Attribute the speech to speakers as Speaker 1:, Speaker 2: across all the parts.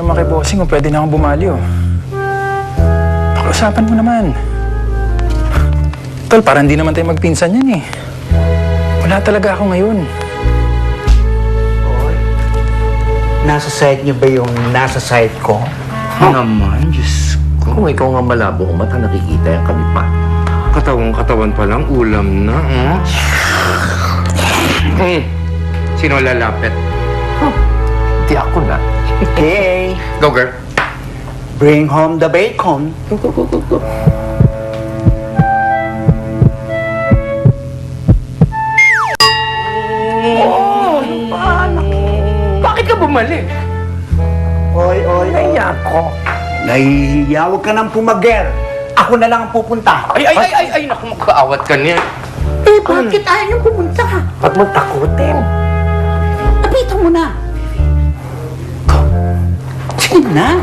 Speaker 1: naman kay bossing kung pwede na akong bumali, oh. Pakiusapan mo naman. Tol, parang hindi naman tayo magpinsan yan, eh. Wala talaga ako ngayon.
Speaker 2: Oy, nasa side niyo ba yung nasa side ko?
Speaker 3: Naman, Diyos ko. Kung ikaw nga malabo ang mata, nakikita yung kami pa. Katawan pa lang, ulam na, Sino lalapit? Di ako na.
Speaker 2: Okay,
Speaker 3: Go, girl.
Speaker 2: bring home the bacon.
Speaker 3: Go. Bakit ka bumalik?
Speaker 2: Oy,
Speaker 3: Naiya ko.
Speaker 2: nahihiya, huwag ka nang pumager. Ako na lang ang pupunta.
Speaker 3: Ay, naku, magkaawat ka niya.
Speaker 2: Eh, bakit ayaw niyong pumunta?
Speaker 3: Huwag mo takutin.
Speaker 2: Lapitan mo na. Sige na.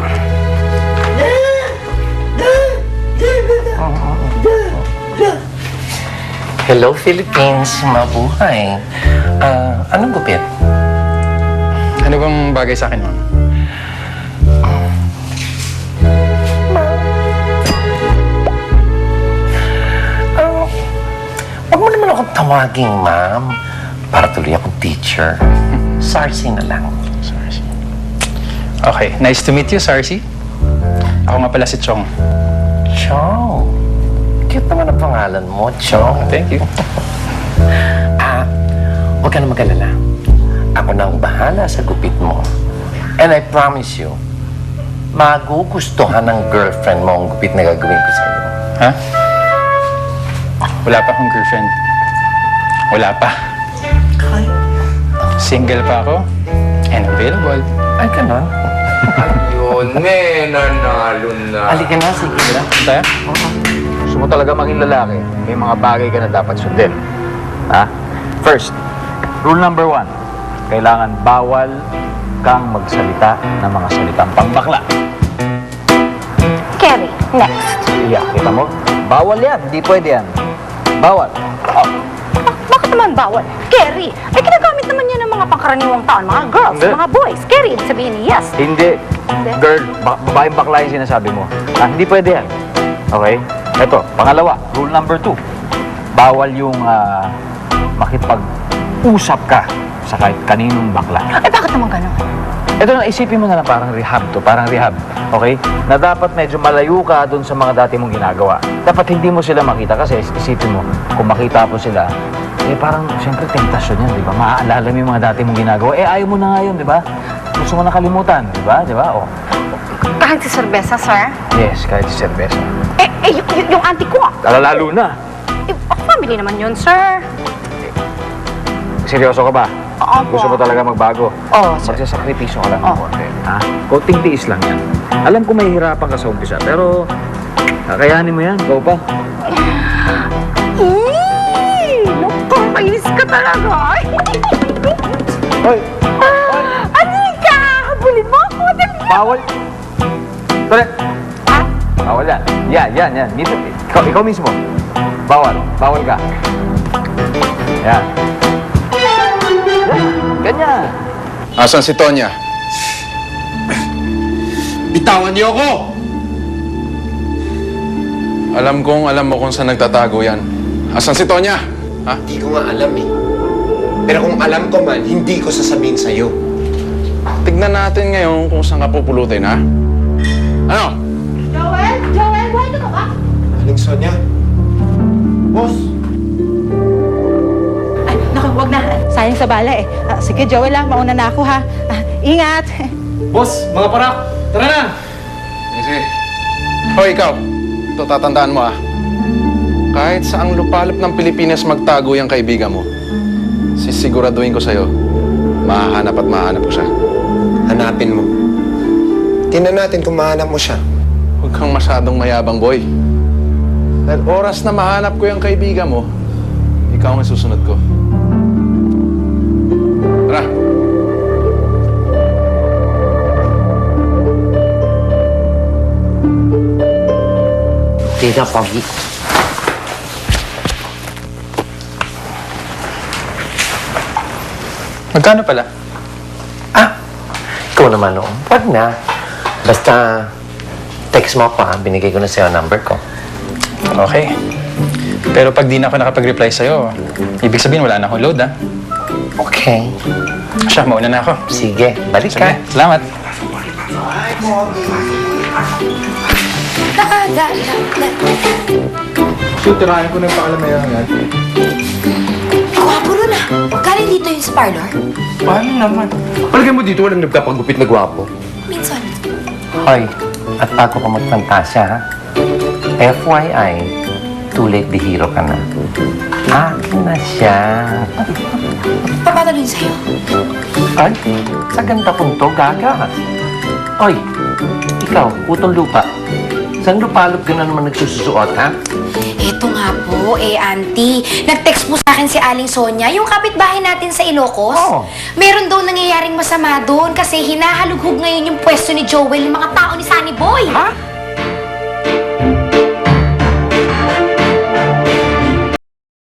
Speaker 3: Hello, Philippines. Mabuhay. Anong gupit?
Speaker 1: Ano bang bagay sa akin, ma'am?
Speaker 3: Huwag mo naman akong tawaging, ma'am. Para tuloy akong teacher. Sarsi na lang.
Speaker 1: Sarsi. Okay, nice to meet you, Sarsi. Ako nga pala si Chong.
Speaker 3: Chong. Cute naman ang pangalan mo, Chong.
Speaker 1: Thank you.
Speaker 3: Huwag ka na mag-alala. Ako na ang bahala sa gupit mo. And I promise you, magugustuhan ng girlfriend mo ang gupit na gagawin ko sa'yo.
Speaker 1: Ha? Wala pa akong girlfriend. Wala pa.
Speaker 2: Ay,
Speaker 1: Single pa ako and available.
Speaker 3: Ay, ganon.
Speaker 4: Yun, nanalo na.
Speaker 3: Halika na, sige na.
Speaker 1: Tayo?
Speaker 4: Gusto mo talaga maging lalaki, may mga bagay ka na dapat sundin. Ha? First, rule number 1, kailangan bawal kang magsalita ng mga salitang pangbakla.
Speaker 5: Kerry, next.
Speaker 4: Yeah, kita mo? Bawal yan, hindi pwede yan. Bawal. Oh.
Speaker 5: Bakit naman bawal? Kerry, ay ginagamit naman yan ng mga pangkaraniwang taon, mga girls,
Speaker 4: Hindi.
Speaker 5: mga boys. Kerry, ibig sabihin ni yes.
Speaker 4: Hindi.
Speaker 5: Hindi?
Speaker 4: Girl, babaeng bakla yung sinasabi mo. Hindi pwede yan. Okay? Ito, pangalawa, rule number 2. Bawal yung makipag-usap ka sa kahit kaninong bakla.
Speaker 5: Ay, bakit naman gano'n?
Speaker 4: Ito na, isipin mo na lang parang rehab to, parang rehab. Okay? Na dapat medyo malayo ka dun sa mga dati mong ginagawa. Dapat hindi mo sila makita kasi isipin mo, kung makita mo sila, eh parang siyempre tentasyon yan, di ba? Maaalala mo yung mga dati mong ginagawa. Eh ayaw mo na nga yun, di ba? Gusto mo nakalimutan, di ba? Di ba? Oh.
Speaker 5: Kahit si Cerveza, sir?
Speaker 4: Yes, kahit si Cerveza.
Speaker 5: Yung auntie ko.
Speaker 4: Lalo na.
Speaker 5: Family naman yun, sir.
Speaker 4: Seryoso ka ba?
Speaker 5: Opo.
Speaker 4: Gusto mo talaga magbago?
Speaker 5: Oo, sir.
Speaker 4: Magsasakripisyo ka lang ng
Speaker 5: Oh.
Speaker 4: konti. Ha? Konting tiis lang yan. Alam ko mahihirapan ka sa umpisa, pero kakayanin mo yan. Go pa.
Speaker 5: Nakakainis ka talaga.
Speaker 4: Hoy!
Speaker 5: Anika! Habulin mo ako.
Speaker 4: Bawal! Tara! Bawal yan. Yan. Dito. Ikaw mismo. Bawal ka. Yan. Ganyan.
Speaker 6: Asan si Tonya? Bitawan niyo ako! Alam mo kung saan nagtatago yan. Asan si Tonya? Ha?
Speaker 7: Hindi ko nga alam eh. Pero kung alam ko man, hindi ko sasabihin sa'yo.
Speaker 6: Tignan natin ngayon kung saan ka pupulutin, ha? Ano?
Speaker 5: Joel, why ka ba?
Speaker 7: Aling Sonia? Boss!
Speaker 5: Ay, naku, wag na. Sayang sa bala eh. Sige, Joel lang, mauna na ako ha. Ingat.
Speaker 4: Boss, mga parak! Tara na!
Speaker 6: Sige. Hoy, ikaw. Ito, tatandaan mo, ha? Kahit saang lupalop ng Pilipinas magtago yung kaibigan mo, sisiguraduhin ko sa'yo, mahahanap at mahahanap ko siya.
Speaker 7: Hanapin mo. Tingnan natin kung mahanap mo siya.
Speaker 6: Huwag kang masyadong mayabang, boy. Dahil oras na mahanap ko yung kaibigan mo, ikaw ang susunod ko. Tara!
Speaker 3: Tita, Pogi.
Speaker 1: Magkano pala?
Speaker 3: Ikaw naman noon. Wag na. Basta, text mo pa. Binigay ko na sa'yo ang number ko.
Speaker 1: Okay. Pero pag di na ako nakapag-reply sa'yo, ibig sabihin wala na akong load, ha?
Speaker 3: Okay.
Speaker 1: Siya, mauna na ako.
Speaker 3: Sige, balik
Speaker 1: Sige,
Speaker 3: ka.
Speaker 1: salamat.
Speaker 6: Tirahin ko na yung pakalamaya yan.
Speaker 8: Gwapo rin ah. Galing dito yung sa parlor?
Speaker 3: Paano naman? Palagay mo dito, walang nagpapagupit na gwapo.
Speaker 8: Minsan.
Speaker 3: Hoy, at bago ka magfantasya, ha? FYI, too late bihiro ka na. Akin na siya.
Speaker 8: Paano rin sa'yo?
Speaker 3: Ay, sa ganda kong to, gaga. Oy, ikaw, putong lupa. Saan lupalop ka na naman nagsusuot, ha?
Speaker 8: Eto nga po, auntie. Nag-text po sa akin si Aling Sonia, yung kapitbahay natin sa Ilocos.
Speaker 3: Oo.
Speaker 8: Meron daw nangyayaring masama doon kasi hinahalughog ngayon yung pwesto ni Joel, yung mga tao ni Sunny Boy.
Speaker 3: Ha?